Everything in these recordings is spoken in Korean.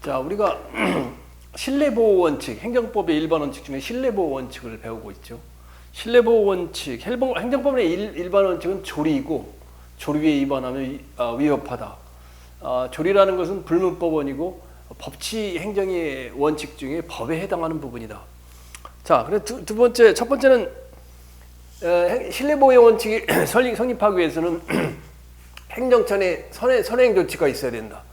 자, 우리가 실내보호 원칙, 행정법의 일반 원칙 중에 실내보호 원칙을 배우고 있죠. 실내보호 원칙, 행정법의 일반 원칙은 조리이고, 조리에 위반하면 위법하다. 조리라는 것은 불문법원이고 법치 행정의 원칙 중에 법에 해당하는 부분이다. 자, 그래 첫 번째는 실내보호의 원칙이 성립하기 위해서는 행정처의 선행 조치가 있어야 된다.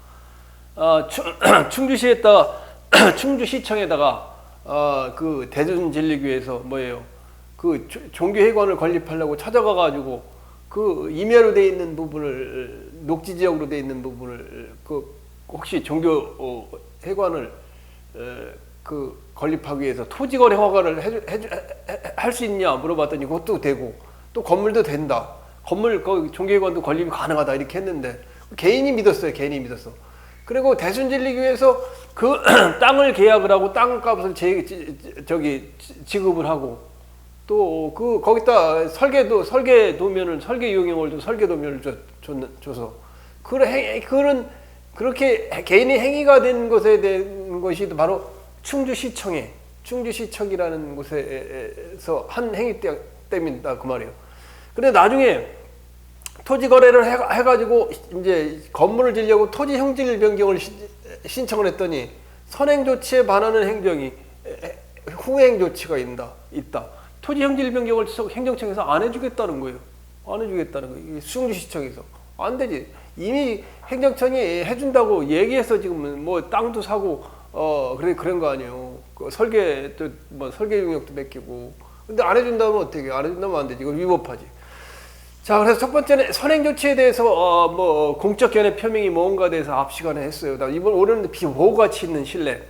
충주시청에다가 그 대전진리교에서 뭐예요? 그 종교회관을 건립하려고 찾아가가지고 그 임야로 돼 있는 부분을 녹지 지역으로 돼 있는 부분을 그 혹시 종교회관을 그 건립하기 위해서 토지거래 허가를 할 수 있냐 물어봤더니 그것도 되고 또 건물도 된다. 건물 그 종교회관도 건립이 가능하다 이렇게 했는데 개인이 믿었어요. 개인이 믿었어. 그리고 대순진리교에서 그 땅을 계약을 하고 땅값을 지급을 하고 또 그 거기다 설계 이용료를 설계 도면을 줘서 그렇게 개인의 행위가 된 것에 대한 것이 바로 충주시청이라는 곳에서 한 행위 때문이다 그 말이에요. 근데 나중에 토지 거래를 해가지고 이제 건물을 지려고 토지 형질 변경을 신청을 했더니 선행 조치에 반하는 행정이 후행 조치가 있다. 토지 형질 변경을 행정청에서 안 해주겠다는 거예요. 안 해주겠다는 거예요. 충주시청에서 안 되지. 이미 행정청이 해준다고 얘기해서 지금 뭐 땅도 사고 그런 거 아니에요. 그 설계 용역도 맡기고. 근데 안 해준다면 어떻게? 안 해준다면 안 되지. 이거 위법하지. 자, 그래서 첫 번째는 선행 조치에 대해서 뭐 공적 견해 표명이 뭔가에 대해서 앞 시간에 했어요. 올해는 보호 가치 있는 신뢰.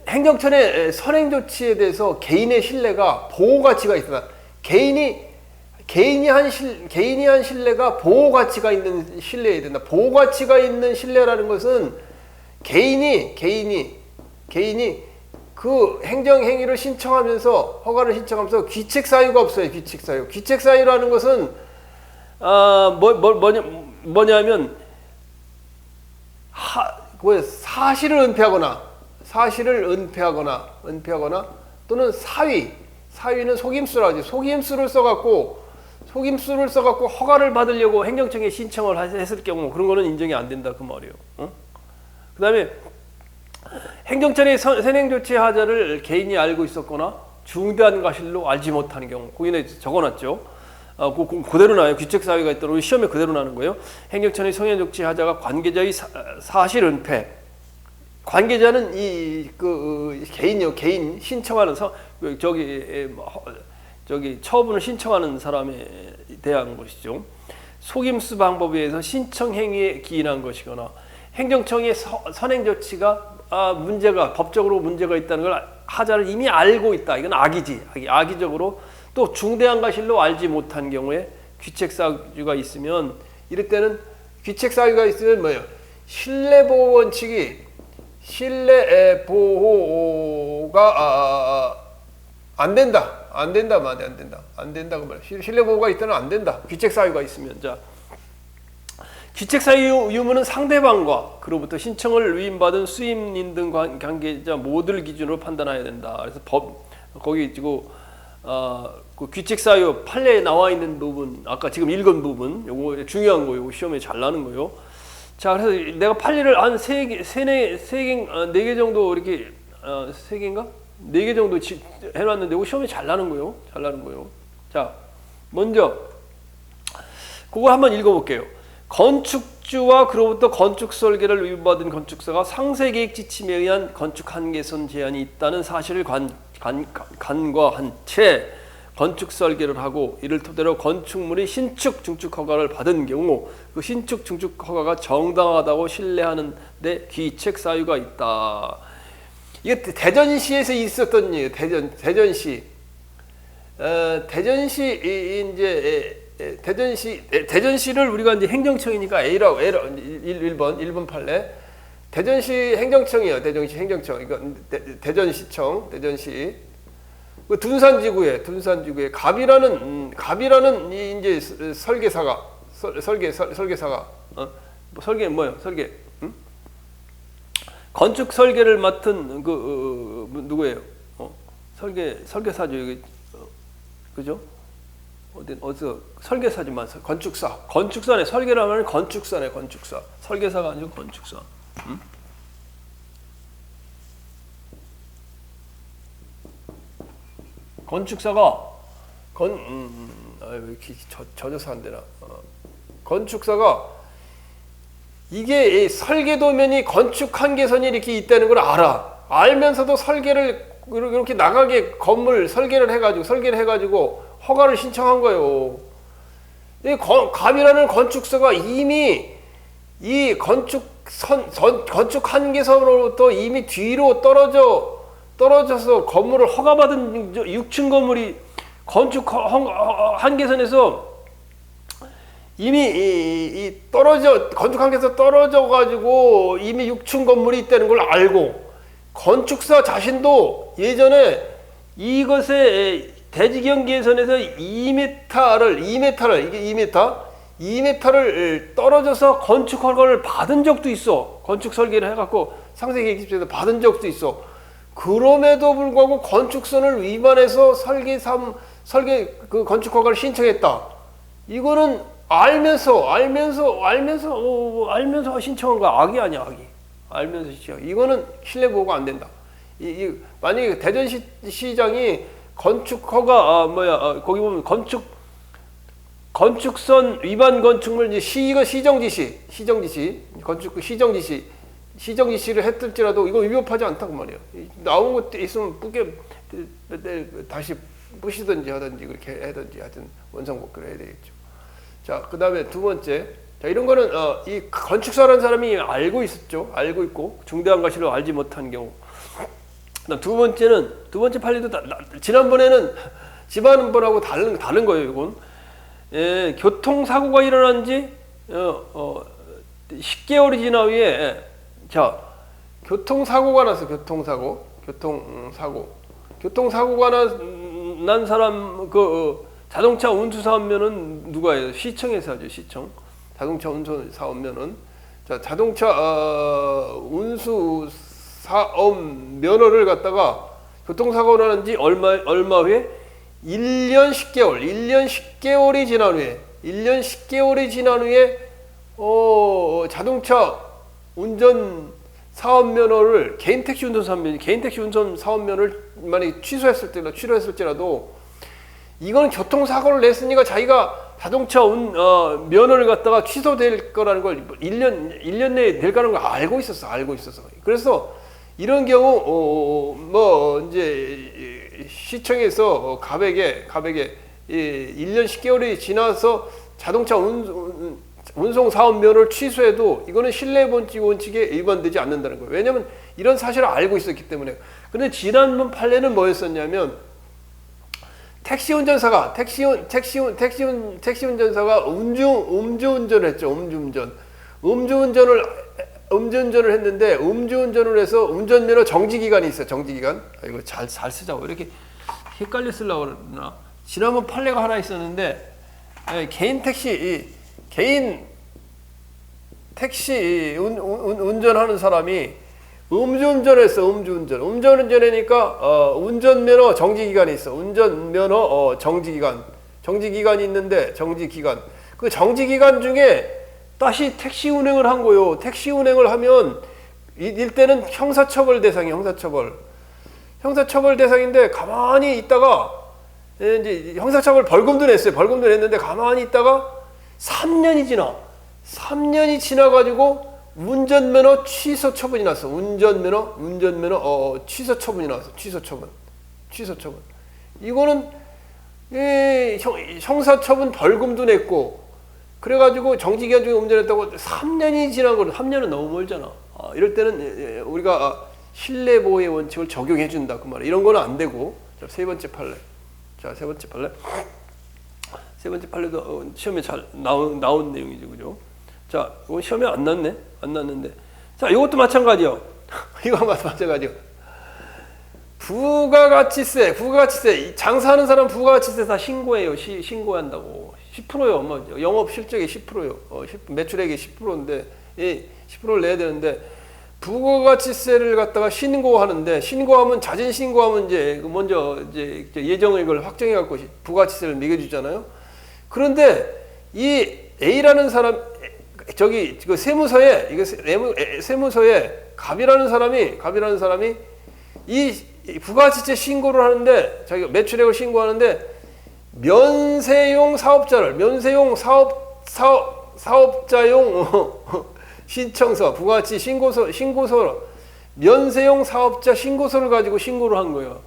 행정처의 선행 조치에 대해서 개인의 신뢰가 보호 가치가 있다. 개인이 한 신뢰가 보호 가치가 있는 신뢰여야 된다. 보호 가치가 있는 신뢰라는 것은 개인이 그 행정 행위를 신청하면서 허가를 신청하면서 귀책 사유가 없어요. 귀책 사유라는 것은 뭐냐면 사실을 은폐하거나 또는 사위는 속임수라지. 속임수를 써갖고 허가를 받으려고 행정청에 신청을 했을 경우 그런 거는 인정이 안 된다 그 말이에요. 그다음에 행정처의 선행 조치 하자를 개인이 알고 있었거나 중대한 과실로 알지 못하는 경우, 거기에 적어놨죠. 그대로 나요. 귀책 사유가 있도록 시험에 그대로 나는 거예요. 행정처의 선행 조치 하자가 관계자의 사실 은폐. 관계자는 개인 신청하는 처분을 신청하는 사람에 대한 것이죠. 속임수 방법에 의해서 신청 행위에 기인한 것이거나 행정청의 선행 조치가 법적으로 문제가 있다는 걸 하자를 이미 알고 있다. 이건 악이지. 악의적으로 또 중대한 과실로 알지 못한 경우에 귀책 사유가 있으면 이럴 때는 귀책 사유가 있으면 뭐예요? 신뢰보호 원칙이 신뢰보호가 안 된다 그 말이에요. 신뢰보호가 있다면 안 된다. 귀책 사유가 있으면. 자, 귀책 사유 유무는 상대방과 그로부터 신청을 위임받은 수임인 등 관계자 모두를 기준으로 판단해야 된다. 그래서 거기 그 귀책 사유 판례에 나와 있는 부분, 아까 지금 읽은 부분, 요거 중요한 거예요. 시험에 잘 나는 거예요. 자, 그래서 내가 판례를 한 4개 정도 이렇게 3개인가? 4개 정도 해놨는데 이거 시험에 잘 나는 거예요. 자, 먼저 그거 한번 읽어볼게요. 건축주와 그로부터 건축 설계를 위임받은 건축사가 상세계획 지침에 의한 건축 한계선 제한이 있다는 사실을 간과한 채 건축 설계를 하고 이를 토대로 건축물이 신축 중축 허가를 받은 경우 그 신축 중축 허가가 정당하다고 신뢰하는 데 귀책 사유가 있다. 이게 대전시에서 있었던 일이에요. 대전시 대전시를 우리가 이제 행정청이니까 A라고 1번 판례. 대전시 행정청이에요. 대전시 행정청. 이거 대전시. 그 둔산지구에 갑이라는 설계사가 설계 건축 설계를 맡은 누구예요? 설계사죠. 이게 그죠? 어디서 설계사지만 건축사네. 설계를 하면 건축사네. 건축사. 설계사가 아니고 건축사. 응? 건축사가 왜 이렇게 젖어서 안 되나? 건축사가 이게 설계도면이 건축 한계선이 이렇게 있다는 걸 알면서도 설계를 이렇게 나가게 건물 설계를 해가지고 허가를 신청한 거예요. 이 갑이라는 건축사가 이미 이 건축 한계선으로부터 이미 뒤로 떨어져서 건물을 허가받은 6층 건물이 건축 한계선에서 이미 건축 한계에서 떨어져 가지고 이미 6층 건물이 있다는 걸 알고 건축사 자신도 예전에 이것의 대지경계선에서 2m를 떨어져서 건축 허가를 받은 적도 있어. 건축 설계를 해갖고 상세계획집에서 받은 적도 있어. 그럼에도 불구하고 건축선을 위반해서 건축 허가를 신청했다. 이거는 알면서 신청한 거 악이 아니야, 악이. 알면서 신청. 이거는 신뢰 보호가 안 된다. 만약에 대전시장이 건축 허가 거기 보면 건축선 위반 건축물 이제 시정지시 시정지시를 했을지라도 이거 위법하지 않다고 말이에요. 나온 것도 있으면 다시 부시든지 하든지 그렇게 하든지 하여튼 원상복구를 해야 되겠죠. 자, 그 다음에 두 번째. 자, 이런 거는 이 건축사라는 사람이 알고 있고 중대한 과실을 알지 못한 경우. 두 번째 판례도 지난번에는 지난번하고 다른 거예요. 이건 교통사고가 일어난 지 10개월이 지난 후에 교통사고가 났어. 교통사고가 난 사람 자동차 운수 사업면은 누가 해요? 시청에서 하죠. 시청. 자동차 운수 사업면은 자동차 운수 사업 면허를 갖다가 교통사고 나는 지 얼마 후에 1년 10개월이 지난 후에 자동차 운전 사업 면허를 개인 택시 운전 사업 면허를 만약에 취소했을지라도 이건 교통사고를 냈으니까 자기가 자동차 면허를 갖다가 취소될 거라는 걸 1년 내에 될 거라는 걸 알고 있었어. 그래서 이런 경우 이제 시청에서 갑에게 1년 10개월이 지나서 자동차 운송 사업 면허를 취소해도 이거는 신뢰 원칙에 위반되지 않는다는 거예요. 왜냐하면 이런 사실을 알고 있었기 때문에. 그런데 지난번 판례는 뭐였었냐면 택시 운전사가 음주운전을 했죠. 음주운전을 했는데 음주운전을 해서 운전면허 정지 기간이 있어요. 정지 기간. 이거 잘 쓰자고 이렇게 헷갈려 쓰려고 그러나. 지난번 판례가 하나 있었는데 개인 택시 운전하는 사람이 음주운전했어. 음주운전하니까 운전면허 정지 기간이 있어. 운전면허 정지 기간이 있는데 그 정지 기간 중에 다시 택시 운행을 한 거요. 택시 운행을 하면 이때는 형사처벌 대상이에요. 형사처벌 대상인데 가만히 있다가 이제 형사처벌 벌금도 냈어요. 벌금도 냈는데 가만히 있다가 3년이 지나가지고 운전면허 취소 처분이 났어. 운전면허 취소 처분이 나왔어. 취소 처분. 이거는 형사처분 벌금도 냈고 그래가지고 정지기간 중에 운전했다고 3년이 지난 거는 3년은 너무 멀잖아. 이럴 때는 우리가 신뢰보호의 원칙을 적용해준다 그 말이야. 이런 거는 안 되고. 자, 세 번째 판례. 세 번째 판례도 시험에 잘 나온 내용이죠, 그죠? 자, 이거 시험에 안 났는데. 자, 이것도 마찬가지요. 이거 마찬가지요. 부가가치세. 장사하는 사람 부가가치세 다 신고해요. 신고한다고. 10%요. 영업 실적의 10%요. 매출액의 10%인데, 10%를 내야 되는데, 부가가치세를 갖다가 신고하는데, 신고하면 자진 신고하면 이제 먼저 이제 예정을 이걸 확정해 갖고 부가가치세를 매겨주잖아요. 그런데 이 A라는 사람, 저기 그 세무서에, 이거 세무서에 갑이라는 사람이 이 부가가치세 신고를 하는데, 자기가 매출액을 신고하는데 면세용 사업자용 신청서, 부가가치 신고서, 면세용 사업자 신고서를 가지고 신고를 한 거예요.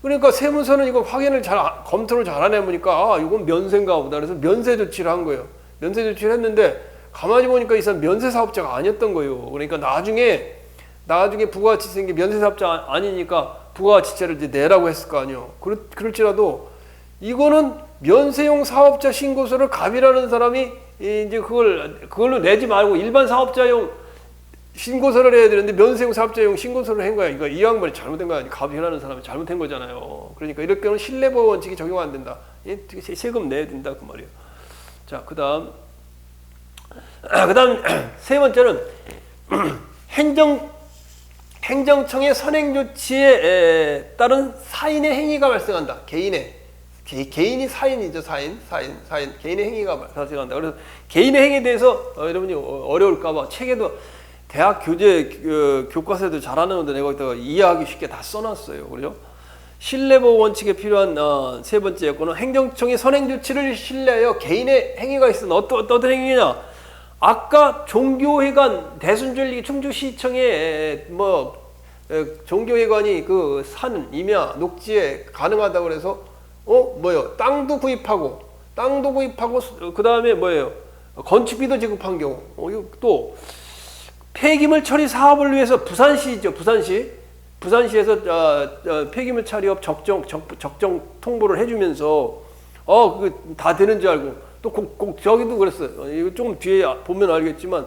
그러니까 세무서는 이거 확인을 검토를 잘 안 해보니까, 아, 이건 면세인가 보다. 그래서 면세 조치를 한 거예요. 면세 조치를 했는데, 가만히 보니까 이 사람 면세 사업자가 아니었던 거예요. 그러니까 나중에 부가가치 생긴 면세 사업자 아니니까 부가가치세를 이제 내라고 했을 거 아니에요. 그럴지라도 이거는 면세용 사업자 신고서를 갑이라는 사람이 이제 그걸로 내지 말고 일반 사업자용 신고서를 해야 되는데 면세용 사업자용 신고서를 한 거야. 이 양반이 잘못된 거야. 갑이라는 사람이 잘못된 거잖아요. 그러니까 이럴 경우는 신뢰보호 원칙이 적용 안 된다. 세금 내야 된다 그 말이에요. 자, 그다음 세 번째는 행정청의 선행 조치에 따른 사인의 행위가 발생한다. 개인이 사인이죠. 사인. 개인의 행위가 발생한다. 그래서 개인의 행위에 대해서 여러분이 어려울까봐 책에도 대학 교과서에도 잘하는데 내가 거기다가 이해하기 쉽게 다 써놨어요. 그죠? 신뢰보호 원칙에 필요한 세 번째 요건은 행정청의 선행 조치를 신뢰하여 개인의 행위가 있으면 어떤 행위냐? 아까 종교회관 대순절기 충주시청에 종교회관이 그 산 임야 녹지에 가능하다고 그래서 땅도 구입하고 그 다음에 건축비도 지급한 경우, 또 폐기물 처리 사업을 위해서 부산시에서 폐기물 처리업 적정 통보를 해주면서 그거 다 되는 줄 알고, 또 저기도 그랬어요. 이거 조금 뒤에 보면 알겠지만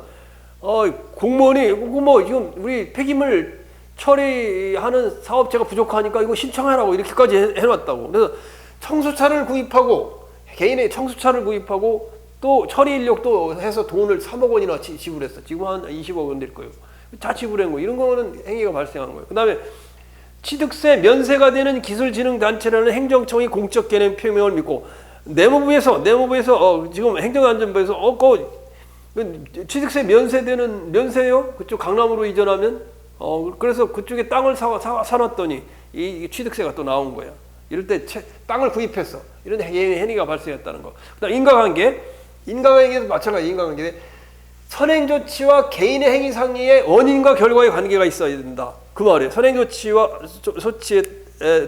공무원이 지금 우리 폐기물 처리하는 사업체가 부족하니까 이거 신청하라고 이렇게까지 해놨다고. 그래서 청소차를 구입하고, 개인의 청소차를 구입하고, 또 처리 인력도 해서 돈을 3억 원이나 지불했어. 지금 한 20억 원 될 거예요. 다 지불한 거. 이런 거는 행위가 발생한 거예요. 그 다음에 취득세 면세가 되는 기술진흥단체라는 행정청이 공적 개념 표명을 믿고, 내무부에서 지금 행정안전부에서 취득세 면세요? 그쪽 강남으로 이전하면 그래서 그쪽에 땅을 사놨더니 이 취득세가 또 나온 거야. 이럴 때 땅을 구입했어. 이런 행위가 발생했다는 거. 그다음 인과관계에도 마찬가지. 인과관계 선행조치와 개인의 행위 상의의 원인과 결과의 관계가 있어야 된다. 그 말이에요. 선행조치와 조치에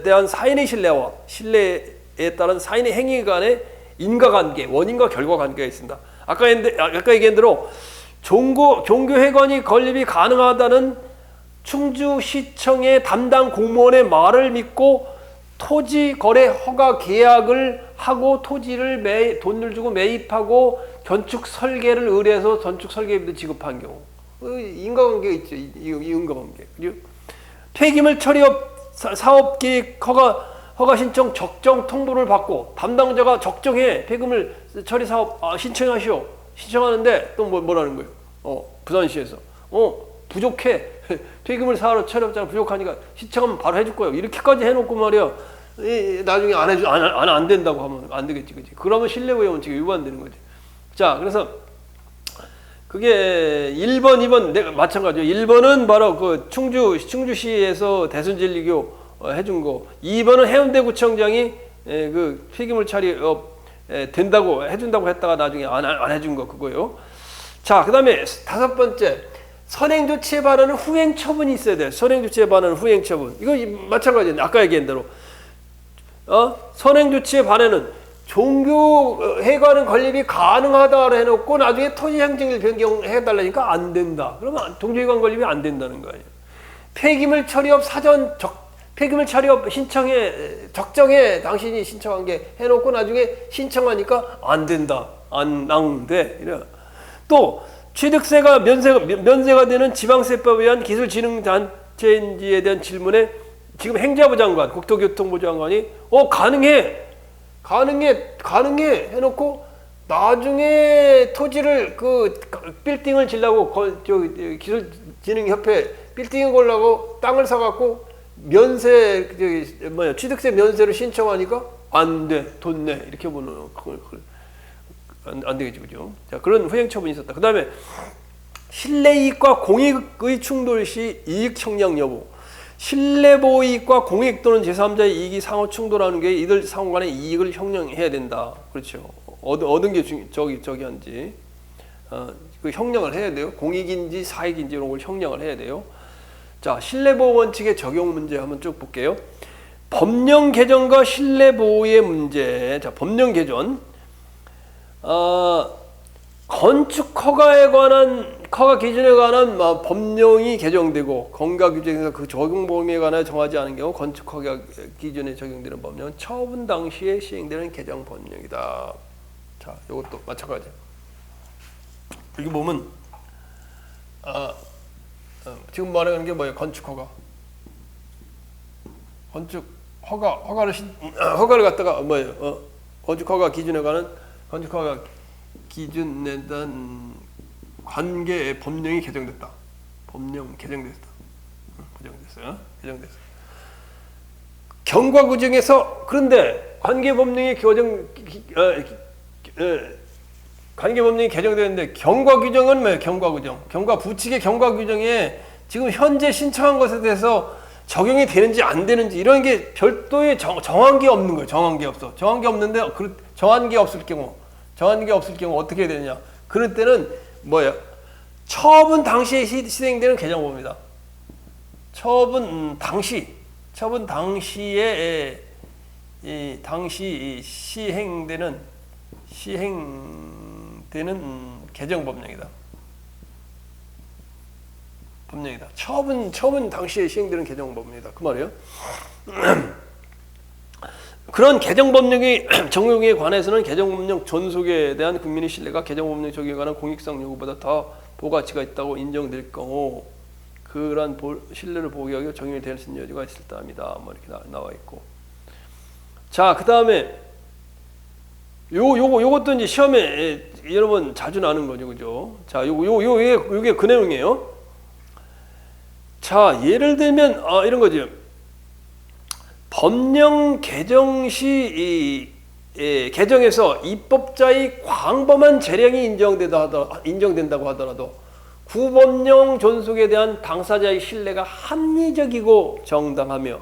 대한 사인의 신뢰에 따른 사인의 행위 간의 인과관계, 원인과 결과 관계가 있습니다. 아까 얘기한 대로 종교회관이 건립이 가능하다는 충주시청의 담당 공무원의 말을 믿고 토지 거래 허가 계약을 하고 토지를 돈을 주고 매입하고 건축 설계를 의뢰해서 건축 설계비도 지급한 경우, 인과관계가 있죠. 이 인과관계. 그리고 폐기물 처리업 사업계획 허가 신청 적정 통보를 받고 담당자가 적정해 폐기물 처리 사업 신청하시오. 신청하는데 또 뭐라는 거예요? 부산시에서 부족해. 폐기물 사업 처리업자가 부족하니까 신청하면 바로 해줄 거예요. 이렇게까지 해놓고 말이야. 나중에 안 된다고 하면 안 되겠지, 그지? 그러면 신뢰보호 원칙이 위반되는 거지. 자, 그래서 그게 1번, 2번 내가 마찬가지예요. 1번은 바로 그 충주시에서 대순진리교 해준 거. 2번은 해운대구청장이 그 폐기물 처리업 된다고 해준다고 했다가 나중에 안 해준 거 그거요. 자, 그다음에 5번째. 선행조치에 반하는 후행처분이 있어야 돼요. 선행조치에 반하는 후행처분. 이거 마찬가지예요. 아까 얘기한 대로. 선행조치에 반하는 종교회관은 건립이 가능하다고 해놓고 나중에 토지행정을 변경해달라니까 안 된다. 그러면 종교회관 건립이 안 된다는 거 아니에요. 폐기물 처리업 폐기물 처리업 적정해 당신이 신청한 게 해놓고 나중에 신청하니까 안 된다. 안 돼. 이래. 또 취득세가 면세가 되는 지방세법에 의한 기술진흥단체인지에 대한 질문에 지금 행자부 장관, 국토교통부 장관이 가능해 해놓고 나중에 토지를 그 빌딩을 지려고 기술진흥협회 빌딩을 걸려고 땅을 사갖고 면세 취득세 면세를 신청하니까 안 돼, 돈 내 이렇게 보는 안 되겠지, 그죠? 자, 그런 후행 처분이 있었다. 그 다음에 실내 이익과 공익의 충돌 시 이익 형량 여부. 실내 보호 이익과 공익 또는 제3자의 이익이 상호 충돌하는 게 이들 상호 간의 이익을 형량해야 된다. 그렇죠. 얻은 게 저기한지 그 형량을 해야 돼요. 공익인지 사익인지 이런 걸 형량을 해야 돼요. 자, 실내 보호 원칙의 적용 문제 한번 쭉 볼게요. 법령 개정과 실내 보호의 문제. 자, 법령 개정. 건축 허가 기준에 관한 법령이 개정되고 건가 규정에서 그 적용 범위에 관하여 정하지 않은 경우 건축 허가 기준에 적용되는 법령은 처분 당시에 시행되는 개정 법령이다. 자, 이것도 마찬가지. 여기 보면 지금 말하는 게 뭐예요? 건축 허가. 건축 허가를 갖다가 뭐예요? 건축 허가 기준에 관한 건축 허가 기준에 대한 관계의 법령이 개정됐다. 법령 개정됐다. 개정됐어요. 경과 규정에서 그런데 관계 법령이 관계 법령이 개정되는데 경과 규정은 뭐예요? 경과 규정. 경과 부칙의 경과 규정에 지금 현재 신청한 것에 대해서 적용이 되는지 안 되는지 이런 게 별도의 정한 게 없는 거예요. 정한 게 없어. 정한 게 없는데 정한 게 없을 경우 어떻게 해야 되느냐? 그럴 때는 뭐예요? 처분 당시에 시행되는 개정법입니다. 처분 당시에 당시 시행되는 개정법령이다. 처분 당시에 시행되는 개정법령이다. 그 말이에요. 그런 개정법령이 적용에 관해서는 개정법령 전속에 대한 국민의 신뢰가 개정법령 적용에 관한 공익상 요구보다 더 보가치가 있다고 인정될 경우 그러한 신뢰를 보호하기 위해 적용이 될 수 있는 여지가 있을 때입니다. 뭐 이렇게 나와 있고. 자, 그 다음에 요것도 이제 시험에 여러분 자주 나는 거죠, 그죠? 자, 요게 그 내용이에요. 자, 예를 들면 이런 거죠. 법령 개정 시 개정에서 입법자의 광범한 재량이 인정된다고 하더라도 구법령 존속에 대한 당사자의 신뢰가 합리적이고 정당하며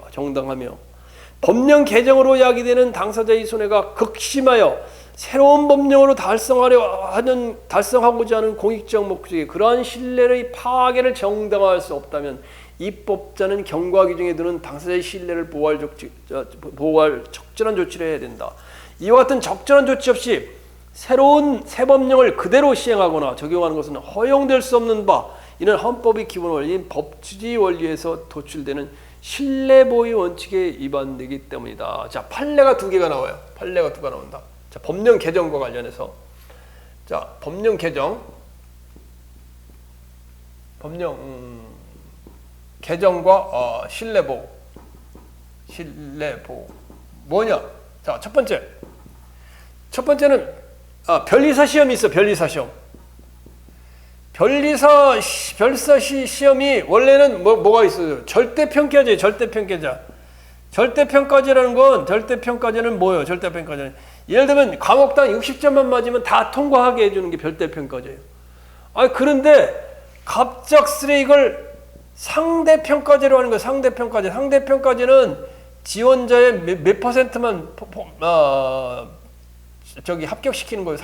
법령 개정으로 야기되는 당사자의 손해가 극심하여 새로운 법령으로 달성하고자 하는 공익적 목적이 그러한 신뢰의 파괴를 정당화할 수 없다면 입법자는 경과 규정에 두는 당사자의 신뢰를 보호할 적절한 조치를 해야 된다. 이와 같은 적절한 조치 없이 새로운 새 법령을 그대로 시행하거나 적용하는 것은 허용될 수 없는 바 이는 헌법의 기본 원리인 법치주의 원리에서 도출되는 신뢰 보호 원칙에 위반되기 때문이다. 자, 판례가 두 개가 나와요. 판례가 두 개가 나온다. 자, 법령 개정과 관련해서 자, 법령 개정 개정과 신뢰 보호 뭐냐? 자, 첫 번째는 변리사 시험이 있어. 변리사 시험이 원래는 뭐가 있어요? 절대평가제예요. 절대평가제는 뭐예요? 절대평가제는 예를 들면 과목당 60점만 맞으면 다 통과하게 해주는 게 절대평가제예요. 그런데 갑작스레 이걸 상대평가제로 하는 거예요. 상대평가제는 지원자의 몇 퍼센트만 합격시키는 거예요.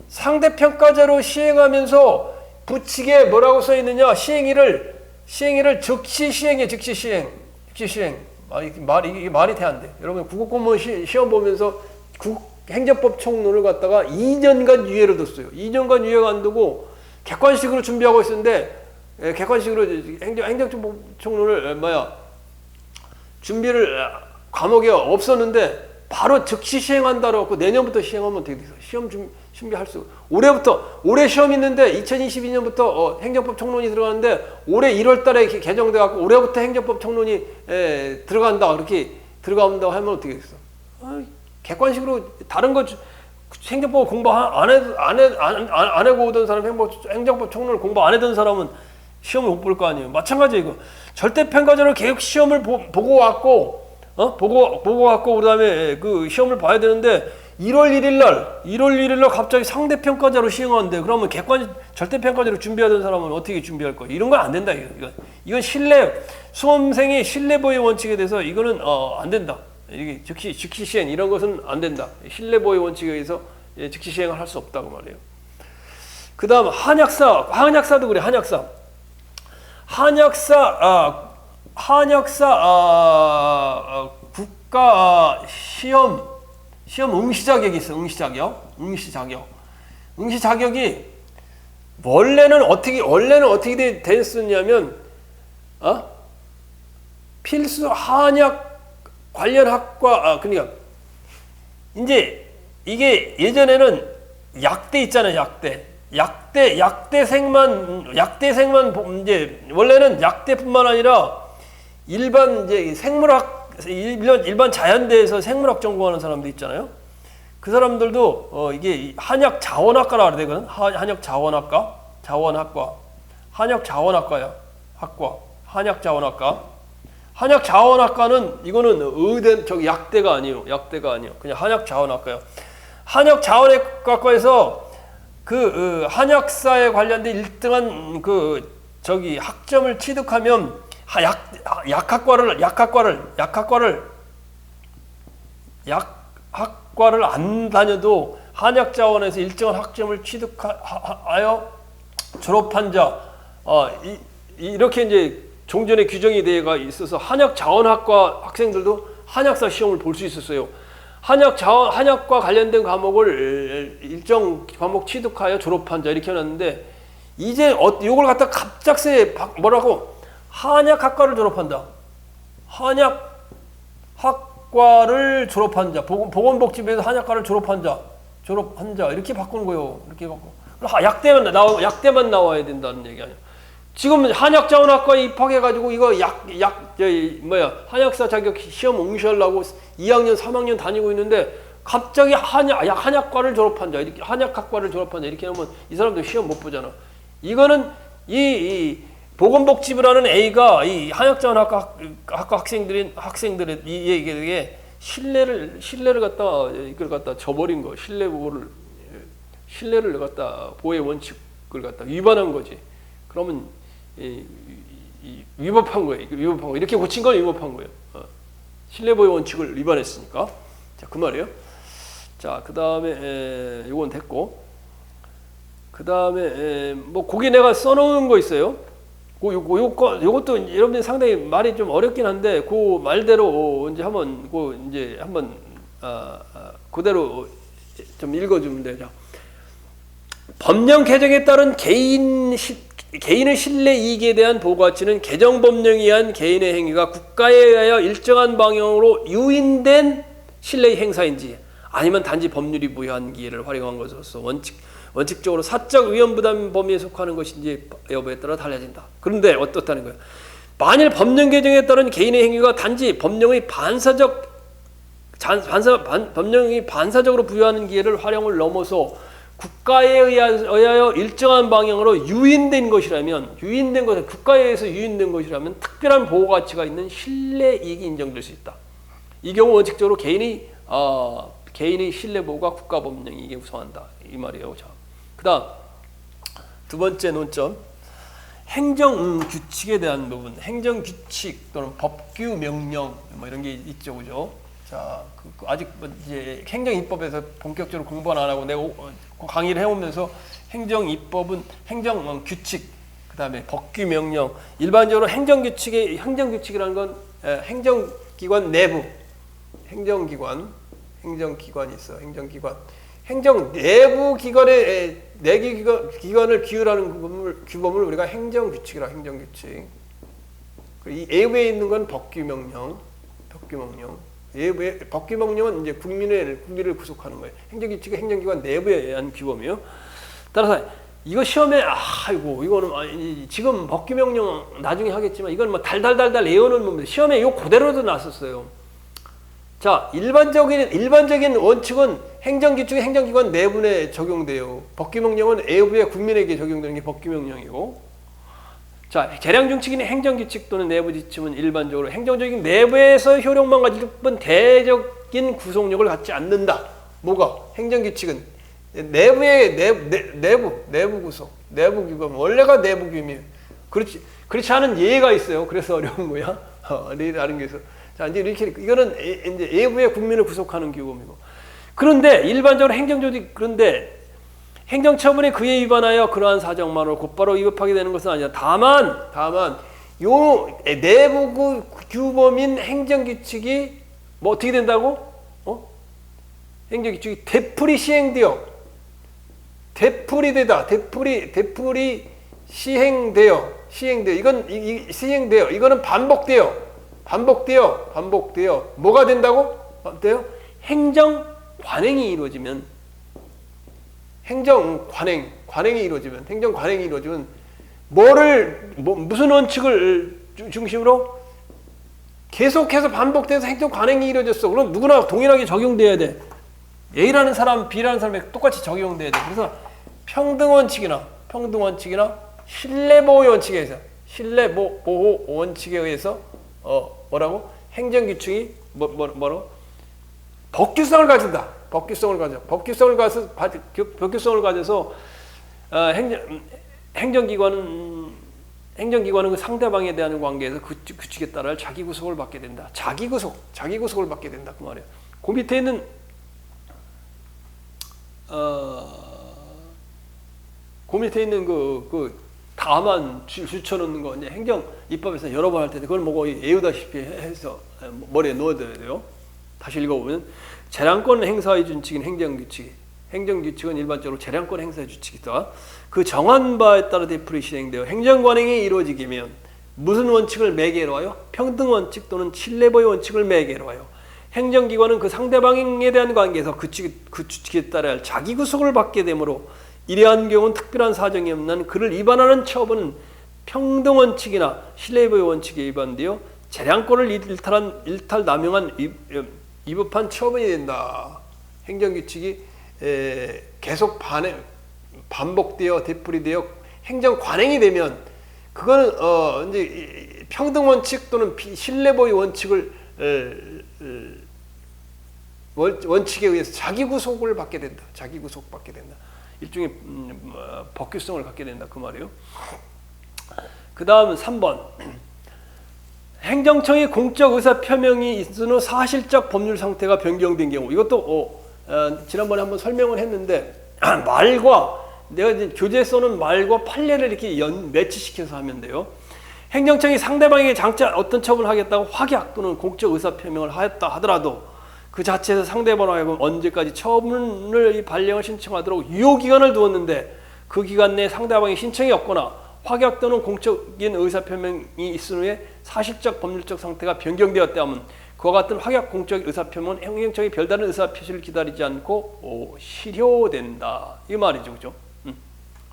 상대평가제로 시행하면서 부칙에 뭐라고 써 있느냐? 시행일을 즉시 시행해. 이게 말이 돼 안 돼. 여러분 국어공무원 시험 보면서 행정법 총론을 갖다가 2년간 유예를 뒀어요. 2년간 유예가 안 두고 객관식으로 준비하고 있었는데 객관식으로 행정법 총론을 준비를 과목이 없었는데 바로 즉시 시행한다고 하고 내년부터 시행하면 어떻게 돼요? 시험 준비할 수 올해 시험 있는데 2022년부터 행정법 총론이 들어가는데 올해 1월 달에 개정돼 갖고 올해부터 행정법 총론이 들어간다. 그렇게 들어간다고 하면 어떻게 됐어? 객관식으로 다른 거 행정법 공부 안 해고 오던 사람, 행정법 총론을 공부 안 했던 사람은 시험을 못 볼 거 아니에요. 마찬가지예요. 이거 절대평가적으로 계속 시험을 보고 왔고, 보고 왔고, 그다음에 그 시험을 봐야 되는데 1월 1일 날 갑자기 상대평가자로 시행하는데, 그러면 절대평가자로 준비하던 사람은 어떻게 준비할 거예요? 이런 건 안 된다. 이건 수험생의 신뢰보호 원칙에 대해서 이거는 안 된다. 이게 즉시 시행 이런 것은 안 된다. 신뢰보호 원칙에 의해서 즉시 시행을 할 수 없다고 말이에요. 그다음 한약사도 그래. 국가 시험 응시 자격이 있어. 응시 자격이 원래는 어떻게 됐었냐면 필수 한약 관련 학과 그러니까 이제 이게 예전에는 약대 있잖아요. 약대생만 이제 원래는 약대뿐만 아니라 일반 이제 일반 자연대에서 생물학 전공하는 사람들 있잖아요. 그 사람들도 이게 한약 자원학과라 그래야 되거든. 한약 자원학과야. 한약 자원학과는 이거는 약대가 아니에요. 그냥 한약 자원학과요. 한약 자원학과에서 그 한약사에 관련된 1등한 학점을 취득하면 약학과를 안 다녀도 한약 자원에서 1등한 학점을 취득하여 졸업한 자 이렇게 이제 종전에 규정이 되어가 있어서 한약 자원학과 학생들도 한약사 시험을 볼 수 있었어요. 한약과 관련된 과목을 일정 과목 취득하여 졸업한 자 이렇게 해놨는데 이제 이걸 갖다 갑작스레 뭐라고 한약학과를 졸업한다. 한약학과를 졸업한 자, 보건복지부에서 한약과를 졸업한 자 이렇게 바꾸는 거예요. 이렇게 바꾸고 약대만 나와야 된다는 얘기 아니야. 지금 한약자원학과에 입학해가지고 이거 한약사 자격 시험 응시하려고 2학년, 3학년 다니고 있는데 갑자기 한약과를 졸업한 자, 이렇게 한약학과를 졸업한 자 이렇게 하면 이 사람들 시험 못 보잖아. 이거는 이 보건복지부라는 A가 이 한약자원학과 학생들의 이게 신뢰를 갖다 이걸 갖다 저버린 거, 신뢰를 갖다 보호의 원칙을 갖다 위반한 거지. 그러면 위법한 거예요. 이렇게 고친 건 위법한 거예요. 신뢰보호 원칙을 위반했으니까. 자, 그 말이에요. 자, 그 다음에 이건 됐고, 그 다음에 뭐 거기 내가 써놓은 거 있어요. 요것도 여러분들 상당히 말이 좀 어렵긴 한데 그 말대로 이제 한번 그대로 좀 읽어주면 돼요. 법령 개정에 따른 개인의 신뢰 이익에 대한 보호가치는 개정법령에 의한 개인의 행위가 국가에 의하여 일정한 방향으로 유인된 신뢰의 행사인지 아니면 단지 법률이 부여한 기회를 활용한 것으로서 원칙적으로 사적 위헌부담 범위에 속하는 것인지 여부에 따라 달라진다. 그런데 어떻다는 거예요? 만일 법령 개정에 따른 개인의 행위가 단지 법령이 반사적으로 부여하는 기회를 활용을 넘어서 국가에 의하여 일정한 방향으로 유인된 것이라면, 국가에 의해서 유인된 것이라면 특별한 보호 가치가 있는 신뢰 이익이 인정될 수 있다. 이 경우 원칙적으로 개인의 신뢰 보호가 국가 법령이 우선한다. 이 말이에요. 자, 그다음 두 번째 논점, 행정 규칙에 대한 부분, 행정 규칙 또는 법규 명령 뭐 이런 게 있죠, 그죠? 자, 아직 이제 행정입법에서 본격적으로 공부 안 하고 내가 강의를 해오면서 행정입법은 행정 규칙, 그다음에 법규 명령. 일반적으로 행정규칙이라는 건 행정기관 내부, 행정기관이 있어. 행정 내부 기관의 기관을 규율하는 규범을 우리가 행정규칙이라 행정규칙. 이 외부에 있는 건 법규명령. 법규명령은 이제 국민을 구속하는 거예요. 행정규칙은 행정기관 내부에 의한 규범이요. 따라서 이거 시험에 이거는 지금 법규명령 나중에 하겠지만 이건 뭐 달달달 외우는 겁니다. 시험에 이거 그대로도 났었어요. 자, 일반적인 원칙은 행정기축이 행정기관 내부에 적용돼요. 법규명령은 외부의 국민에게 적용되는 게 법규명령이고, 자, 재량중칙이나 행정규칙 또는 내부 지침은 일반적으로 행정적인 내부에서 효력만 가질 뿐 대적인 구속력을 갖지 않는다. 뭐가? 행정규칙은 내부의 내부 구속, 내부 규범, 원래가 내부 규범이에요. 그렇지 않은 예가 있어요. 그래서 어려운 거야. 다른 게 있어. 자, 이제 이렇게 이거는 이제 외부의 국민을 구속하는 규범이고. 그런데 일반적으로 그런데 행정처분에 그에 위반하여 그러한 사정만으로 곧바로 위법하게 되는 것은 아니야. 다만 요 내부 규범인 행정규칙이 뭐 어떻게 된다고? 행정규칙이 되풀이 시행되어 이거는 반복되어 뭐가 된다고? 행정 관행이 이루어지면 무슨 원칙을 중심으로 계속해서 반복돼서 행정 관행이 이루어졌어. 그럼 누구나 동일하게 적용돼야 돼. A라는 사람, B라는 사람에게 똑같이 적용돼야 돼. 그래서 평등원칙이나 신뢰보호 원칙에 의해서 뭐라고? 행정규칙이 뭐라고? 법규성을 가진다. 법규성을 가져서 행정기관은 그 상대방에 대한 관계에서 규칙에 따라 자기 구속을 받게 된다. 자기 구속을 받게 된다. 그 말이에요. 그 밑에 있는 그 다만 줄쳐놓는 거 이제 행정 입법에서 여러 번 할 텐데 그걸 보고 외우다시피 해서 머리에 넣어둬야 돼요. 다시 읽어보면 재량권 행사의 준칙인 행정규칙은 일반적으로 재량권 행사의 규칙이다. 그 정한 바에 따라 되풀이 시행되어 행정관행이 이루어지기면 무슨 원칙을 매개로 하여? 평등원칙 또는 신뢰보호 원칙을 매개로 하여 행정기관은 그 상대방에 대한 관계에서 그 규칙에 따라 자기 구속을 받게 되므로 이러한 경우는 특별한 사정이 없는 그를 위반하는 처분은 평등원칙이나 신뢰보호 원칙에 위반되어 재량권을 일탈 남용한 위법한 처분이 된다. 행정규칙이 계속 반복되어 되풀이되어 행정 관행이 되면 그거는 이제 평등원칙 또는 신뢰보호 원칙에 의해서 자기 구속을 받게 된다. 일종의 법규성을 갖게 된다. 그 말이에요. 그 다음 3번. 행정청의 공적 의사 표명이 있은 후 사실적 법률 상태가 변경된 경우. 이것도 지난번에 한번 설명을 했는데 내가 이제 교재에 써놓은 말과 판례를 이렇게 매치시켜서 하면 돼요. 행정청이 상대방에게 장차 어떤 처분을 하겠다고 확약 또는 공적 의사 표명을 하였다 하더라도 그 자체에서 상대방으로 하여금 언제까지 처분을 발령을 신청하도록 유효기간을 두었는데 그 기간 내에 상대방의 신청이 없거나 확약 또는 공적인 의사표명이 있은 후에 사실적 법률적 상태가 변경되었다 하면 그와 같은 확약 공적 의사표명은 행정청이 별다른 의사표시를 기다리지 않고 실효된다. 이 말이죠. 그죠?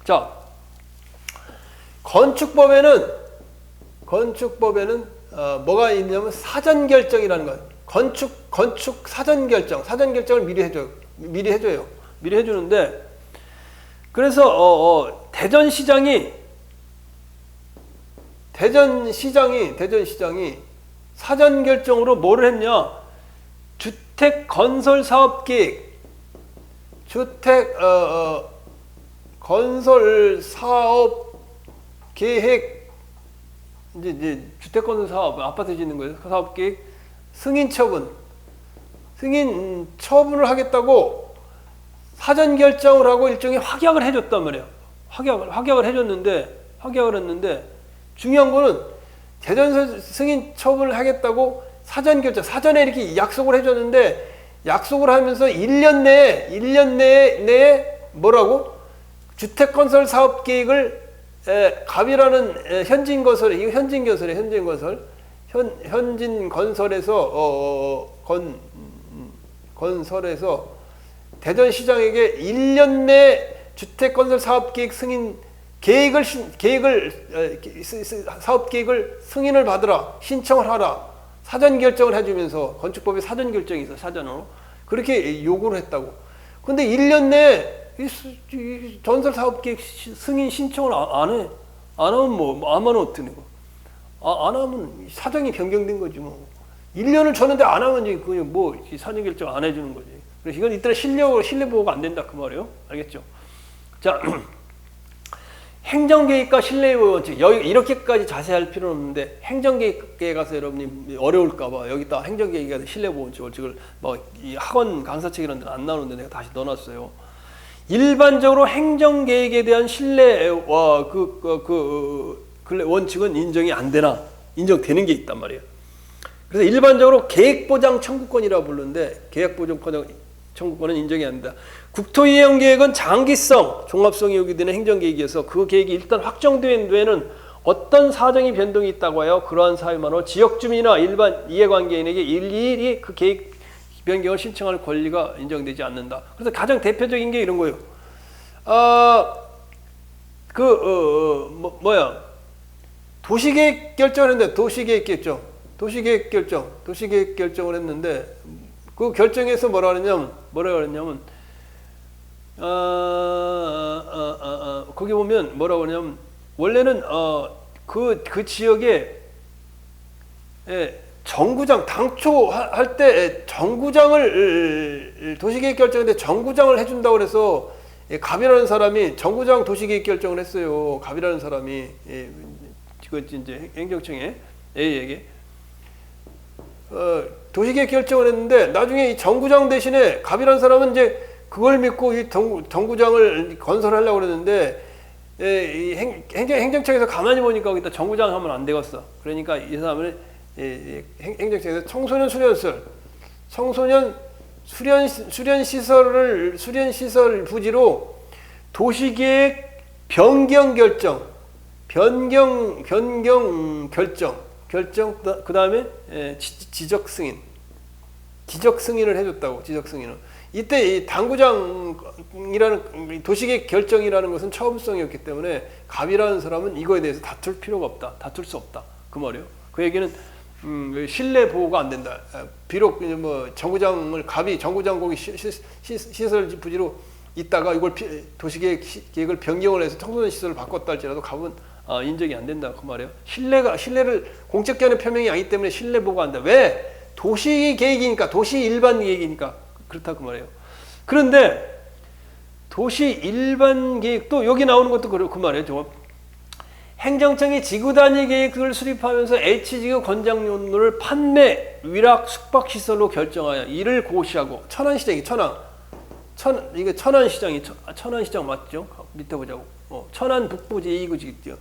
자, 건축법에는 뭐가 있냐면 사전결정이라는 거예요. 건축 사전결정을 미리 해줘요. 미리 해주는데 그래서 대전시장이 사전결정으로 뭐를 했냐? 주택 건설 사업 계획, 건설 사업 계획, 이제 주택 건설 사업, 아파트 짓는 거예요. 사업 계획 승인 처분을 하겠다고 사전 결정을 하고 일종의 확약을 해줬단 말이에요. 확약을 했는데 중요한 거는 대전 승인 처분을 하겠다고 사전 결정, 사전에 이렇게 약속을 해줬는데 약속을 하면서 1년 내에 뭐라고? 주택 건설 사업 계획을 갑이라는 건설에서 대전시장에게 1년 내 주택 건설 사업 계획 승인 사업 계획을 승인을 받으라, 신청을 하라. 사전 결정을 해주면서 건축법에 사전 결정이 있어 사전으로 그렇게 요구를 했다고. 근데 1년 내에 이 전설 사업계획 승인 신청을 안 해. 안 하면 뭐 안 하면 어떡해. 안 하면 사정이 변경된 거지 뭐. 1년을 줬는데 안 하면 이제 그냥 뭐 사전 결정 안 해주는 거지. 그래서 이건 이따 신뢰 보호가 안 된다 그 말이에요. 알겠죠? 자. 행정계획과 신뢰의 원칙 여기 이렇게까지 자세할 필요는 없는데 행정계획에 가서 여러분이 어려울까봐 여기다 행정계획에 가서 신뢰의 원칙을 뭐 이 학원 강사책 이런 데는 안 나오는데 내가 다시 넣어놨어요. 일반적으로 행정계획에 대한 신뢰와 그 원칙은 인정이 안 되나 인정되는 게 있단 말이에요. 그래서 일반적으로 계획보장 청구권이라고 부르는데 계획보장 청구권은 인정이 안 된다. 국토이행계획은 장기성, 종합성이 요구되는 행정계획이어서 그 계획이 일단 확정된 뒤에는 어떤 사정이 변동이 있다고 하여 그러한 사유만으로 지역주민이나 일반 이해관계인에게 일일이 그 계획 변경을 신청할 권리가 인정되지 않는다. 그래서 가장 대표적인 게 이런 거예요. 도시계획 결정을 했는데 도시계획 결정을 했는데 그 결정에서 뭐라 그러냐면 거기 보면 뭐라고 그러냐면 원래는 그 지역에 정구장 당초 할 때 정구장을 도시계획 결정인데 정구장을 해준다고 그래서 갑이라는 사람이 정구장 도시계획 결정을 했어요. 갑이라는 사람이 그 이제 행정청에 A에게 도시계획 결정을 했는데 나중에 이 정구장 대신에 갑이라는 사람은 이제 그걸 믿고 이 정구장을 건설하려고 그랬는데 이 행정청에서 가만히 보니까 거기다 정구장 하면 안 되겠어. 그러니까 이 사람은 행정청에서 청소년 수련시설 부지로 도시계획 변경 결정 그 다음에 지적 승인을 해줬다고. 지적 승인은 이때 이 당구장이라는 도시계획 결정이라는 것은 처음성이었기 때문에 갑이라는 사람은 이거에 대해서 다툴 필요가 없다. 다툴 수 없다. 그 말이에요. 그 얘기는 신뢰 보호가 안 된다. 비록 뭐 정구장을 갑이 정구장 거기 시설 부지로 있다가 이걸 도시계획을 변경을 해서 청소년 시설을 바꿨다 할지라도 갑은 인정이 안 된다. 그 말이에요. 신뢰를 공적기관의 표명이 아니기 때문에 신뢰 보호가 안 된다. 왜? 도시계획이니까 도시 일반 계획이니까. 그렇다 그 말이에요. 그런데 도시 일반 계획도 여기 나오는 것도 그 말이에요. 행정청이 지구 단위 계획을 수립하면서 H지구 권장용로를 판매, 위락, 숙박시설로 결정하여 이를 고시하고 천안시장이 이게 천안시장이 천안시장 맞죠? 밑에 보자고. 천안 북부 제2구지죠.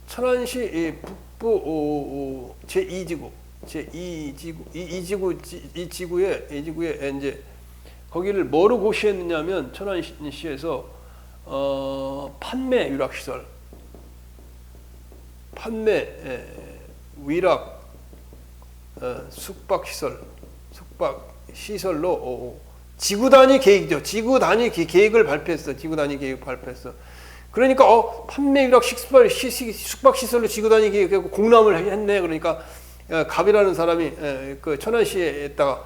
천안시 북부 제2지구. 이 지구에 이제 거기를 뭐로 고시했느냐면 천안시에서 판매 위락시설, 위락 숙박시설로 지구 단위 계획이죠. 지구 단위 계획을 발표했어. 그러니까 판매 위락 숙박시설로 지구 단위 계획하고 공람을 했네. 그러니까 갑이라는 사람이 그 천안시에다가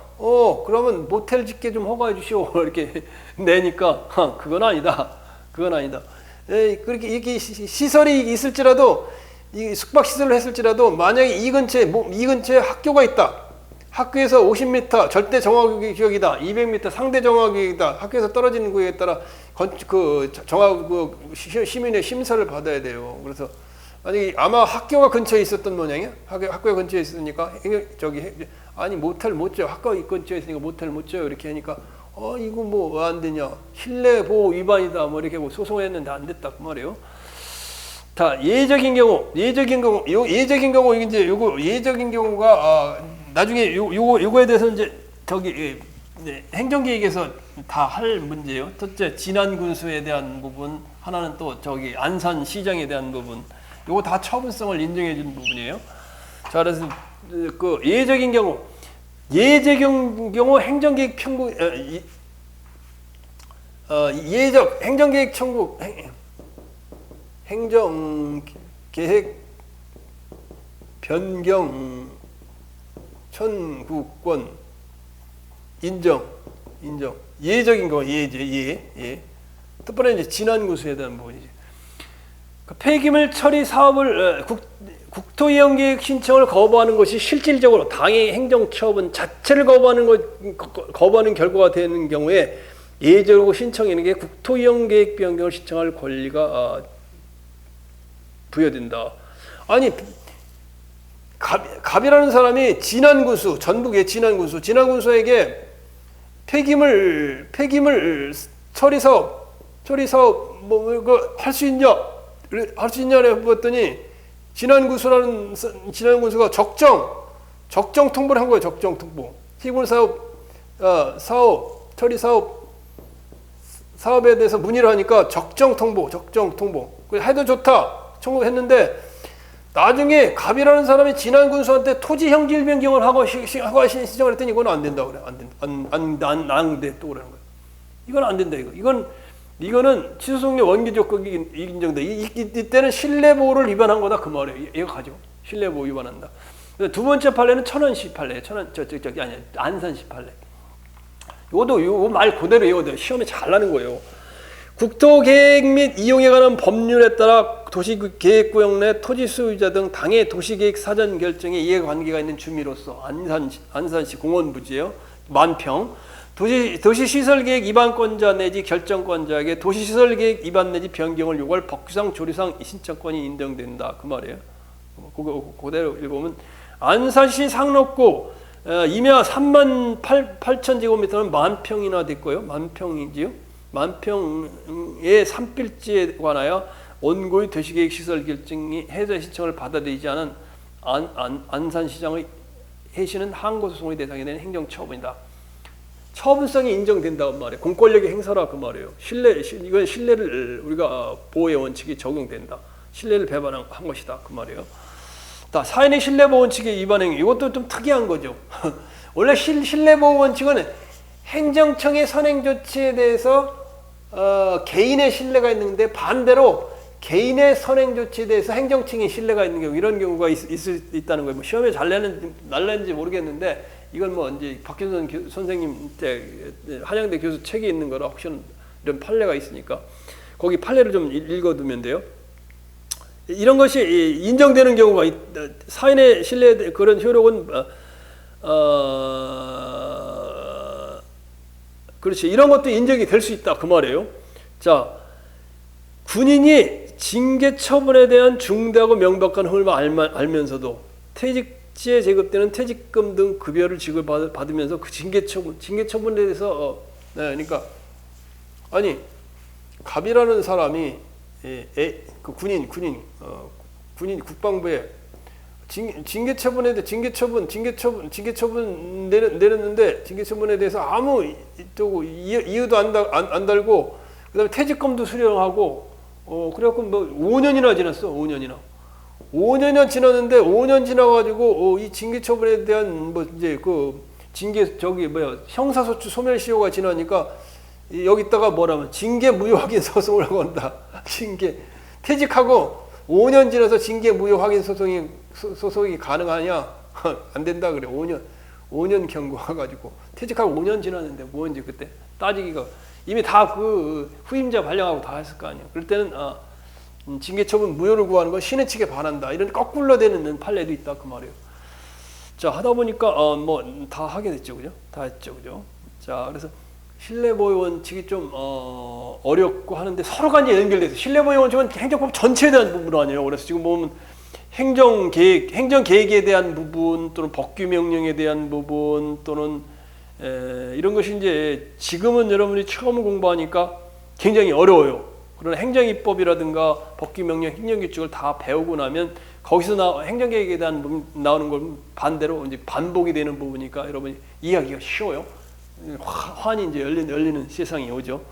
그러면 모텔 짓게 좀 허가해 주시오 이렇게 내니까 그건 아니다. 그렇게 이게 시설이 있을지라도 이 숙박시설을 했을지라도 만약에 이 근처에 학교가 있다. 학교에서 50m 절대 정화구역이다. 200m 상대 정화구역이다. 학교에서 떨어지는 구역에 따라 시민의 심사를 받아야 돼요. 그래서 아마 학교가 근처에 있었던 모양이야. 학교 근처에 있으니까 모텔 못 줘. 학교 근처에 있으니까 모텔 못 줘요. 이렇게 하니까 이거 뭐 안 되냐. 신뢰 보호 위반이다. 뭐 이렇게 소송했는데 안 됐다 그 말이에요. 자, 예적인 경우 예적인 경우가 나중에 요거에 대해서 이제 행정계획에서 다 할 문제예요. 첫째 진안군수에 대한 부분, 하나는 또 안산시장에 대한 부분. 요거 다 처분성을 인정해 준 부분이에요. 자, 그래서 그 예적인 경우 행정계획 평구 행정계획 청구 행정계획 변경 청구권 인정 예적인 거 예. 뜻번에 이제 지난구수에 대한 부분이지. 그 폐기물 처리 사업을 국토이용계획 신청을 거부하는 것이 실질적으로 당의 행정처분 자체를 거부하는 결과가 되는 경우에 예적으로 신청하는 게 국토이용계획 변경을 신청할 권리가 부여된다. 아니 갑이라는 사람이 진안군수 전북의 진안군수에게 폐기물 처리 사업 할 수 있냐고 물었더니 진안군수가 적정 통보를 한 거예요. 적정 통보. 폐기물 처리 사업에 대해서 문의를 하니까 적정 통보. 해도 좋다 청구했는데 나중에 갑이라는 사람이 진안군수한테 토지 형질 변경을 하고 신청을 했더니 이건 안 된다 그래. 안 돼 또 그러는 거예요. 이건 안 된다 이거는 취소송의 원기 조건이 인정돼. 이때는 신뢰보호를 위반한 거다 그 말이에요. 이거 가지고 신뢰보호 위반한다. 두 번째 판례는 천안시 판례. 안산시 판례. 요거 말 그대로 이거 시험에 잘 나는 거예요. 국토계획 및 이용에 관한 법률에 따라 도시계획구역 내 토지 소유자 등 당의 도시계획 사전 결정에 이해관계가 있는 주민으로서 안산시 공원부지예요. 만평. 도시시설계획 위반권자 내지 결정권자에게 도시시설계획 위반 내지 변경을 요구할 법규상 조례상 신청권이 인정된다 그 말이에요. 그대로 읽으면 안산시 상록구 임야 3만 8천 제곱미터는 만평이나 됐고요. 만평이지요. 만평의 산필지에 관하여 원고의 도시계획 시설 결정이 해제 신청을 받아들이지 않은 안산시장의 해시는 항고소송의 대상이 되는 행정처분이다. 처분성이 인정된다고 말이에요. 공권력의 행사라 그 말이에요. 이건 신뢰를 우리가 보호의 원칙이 적용된다. 신뢰를 배반한 것이다 그 말이에요. 사인의 신뢰보호 원칙의 위반 행위 이것도 좀 특이한 거죠. 원래 신뢰보호 원칙은 행정청의 선행 조치에 대해서 개인의 신뢰가 있는데 반대로 개인의 선행 조치에 대해서 행정청의 신뢰가 있는 경우 이런 경우가 있다는 거예요. 뭐 시험에 잘 날렸는지 모르겠는데 이건 뭐 이제 박현선 선생님 때 한양대 교수 책에 있는 거라 혹시 이런 판례가 있으니까 거기 판례를 좀 읽어두면 돼요. 이런 것이 인정되는 경우가 사인의 신뢰 그런 효력은 그렇지 이런 것도 인정이 될 수 있다 그 말이에요. 자, 군인이 징계 처분에 대한 중대하고 명백한 허물을 알면서도 퇴직지에 제급되는 퇴직금 등 급여를 지급받으면서 그 징계 처분에 대해서 그러니까 아니 갑이라는 사람이 그 군인 국방부에 징계 처분에 징계 처분 내렸는데 징계 처분에 대해서 아무 이유도 안 달고 그다음에 퇴직금도 수령하고 그래갖고 뭐 5년이나 지났어. 5년이나 지났는데 5년 지나가지고 이 징계 처분에 대한 뭐 이제 그 징계 형사소추 소멸시효가 지나니까 여기다가 뭐라면 징계 무효 확인 소송을 하고 한다. 징계 퇴직하고 5년 지나서 징계 무효 확인 소송이 가능하냐? 안 된다 그래. 5년 경고해가지고 퇴직하고 5년 지났는데 뭐 이제 그때 따지기가 이미 다 그 후임자 발령하고 다 했을 거 아니야. 그럴 때는 징계 처분 무효를 구하는 건 신의 측에 반한다. 이런 거꾸로 되는 판례도 있다 그 말이에요. 자 하다 보니까 뭐 다 하게 됐죠, 그죠? 다 했죠, 그죠? 자 그래서 신뢰보호 원칙이 좀 어렵고 하는데 서로가 이제 연결돼서 신뢰보호 원칙은 행정법 전체에 대한 부분 아니에요. 그래서 지금 보면 행정계획에 대한 부분 또는 법규명령에 대한 부분 또는 이런 것이 이제 지금은 여러분이 처음 공부하니까 굉장히 어려워요. 그러나 행정입법이라든가 법규명령, 행정규칙을 다 배우고 나면 거기서 행정계획에 대한 부분 나오는 걸 반대로 이제 반복이 되는 부분이니까 여러분이 이해하기가 쉬워요. 환히 이제 열리는 세상이 오죠.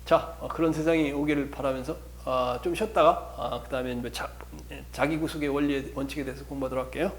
자, 그런 세상이 오기를 바라면서 좀 쉬었다가 그 다음에 자기 구속의 원리의 원칙에 대해서 공부하도록 할게요.